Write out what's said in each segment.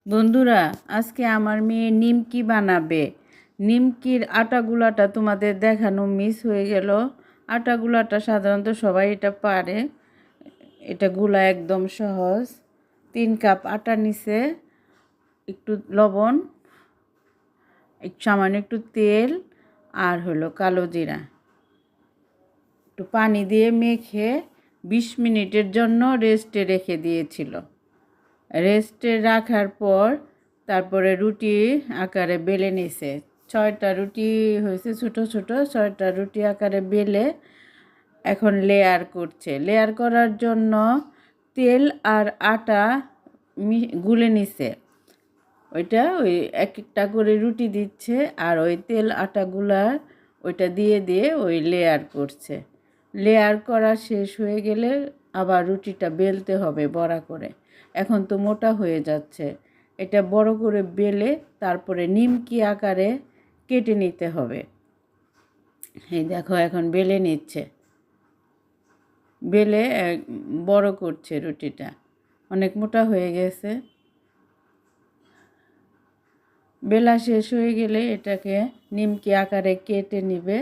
বন্ধুরা, আজকে আমার মেয়ে নিমকি বানাবে। নিমকির আটাগুলাটা তোমাদের দেখানো মিস হয়ে গেল। আটাগুলাটা সাধারণত সবাই এটা পারে, এটা গুলা একদম সহজ। 3 কাপ আটা নিছে, একটু লবণ, সামান্য একটু তেল আর হলো কালো জিরা, একটু পানি দিয়ে মেখে 20 মিনিটের জন্য রেস্টে রেখে দিয়েছিল। রেস্টে রাখার পর তারপরে রুটি আকারে বেলে নিছে। 6টা রুটি হয়েছে, ছোট ছোট 6টা রুটি আকারে বেলে এখন লেয়ার করছে। লেয়ার করার জন্য তেল আর আটা গুলে নিছে। ওইটা ওই এক একটা করে রুটি দিচ্ছে আর ওই তেল আটাগুলা ওইটা দিয়ে দিয়ে ওই লেয়ার করছে। লেয়ার করা শেষ হয়ে গেলে আবার রুটিটা বেলতে হবে বড়া করে। এখন তো মোটা হয়ে যাচ্ছে, এটা বড় করে বেলে তারপরে নিমকি আকারে কেটে নিতে হবে। এই দেখো এখন বেলে নিচ্ছে, বেলে বড় করছে। রুটিটা অনেক মোটা হয়ে গেছে। বেলা শেষ হয়ে গেলে এটাকে নিমকি আকারে কেটে নিবে।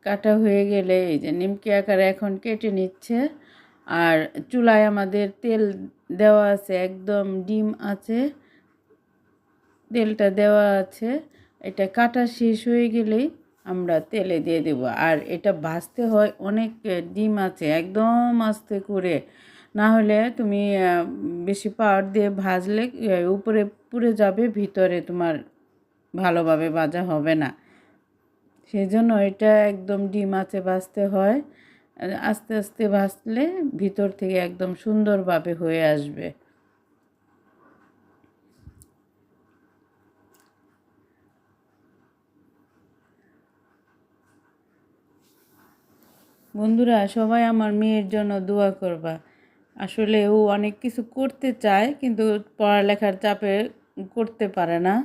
কাটা হয়ে গেলে এই যে নিমকি আকারে এখন কেটে নিচ্ছে। আর চুলায় আমাদের তেল দেওয়া আছে, একদম ডিম আছে, তেলটা দেওয়া আছে। এটা কাটা শেষ হয়ে গেলেই আমরা তেলে দিয়ে দেব। আর এটা ভাজতে হয়, অনেক ডিম আছে, একদম আস্তে করে, না হলে তুমি বেশি পাওয়ার দিয়ে ভাজলে উপরে পুড়ে যাবে, ভিতরে তোমার ভালোভাবে ভাজা হবে না। সেই জন্য এটা একদম ডিম আছে ভাজতে হয়। আস্তে আস্তে ভাজলে ভিতর থেকে একদম সুন্দরভাবে হয়ে আসবে। বন্ধুরা, সবাই আমার মেয়ের জন্য দোয়া করবা। আসলে ও অনেক কিছু করতে চায় কিন্তু পড়ালেখার চাপে করতে পারে না।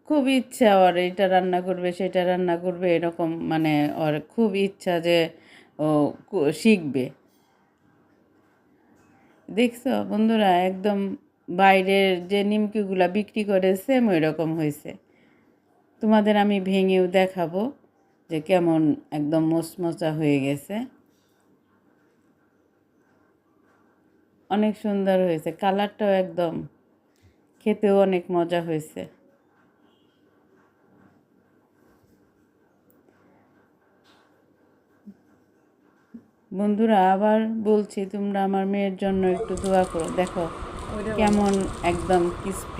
খুব ইচ্ছা ওর, এটা রান্না করবে সেটা রান্না করবে, এরকম মানে ওর খুব ইচ্ছা যে ও শিখবে। দেখছো বন্ধুরা, একদম বাইরের যে নিমকিগুলা বিক্রি করে সেম ওই রকম হয়েছে। তোমাদের আমি ভেঙেও দেখাবো যে কেমন একদম মচমচা হয়ে গেছে। অনেক সুন্দর হয়েছে, কালারটাও একদম, খেতেও অনেক মজা হয়েছে। বন্ধুরা, আবার বলছি তোমরা আমার মেয়ের জন্য একটু দোয়া করো। দেখো কেমন একদম ক্রিস্পি।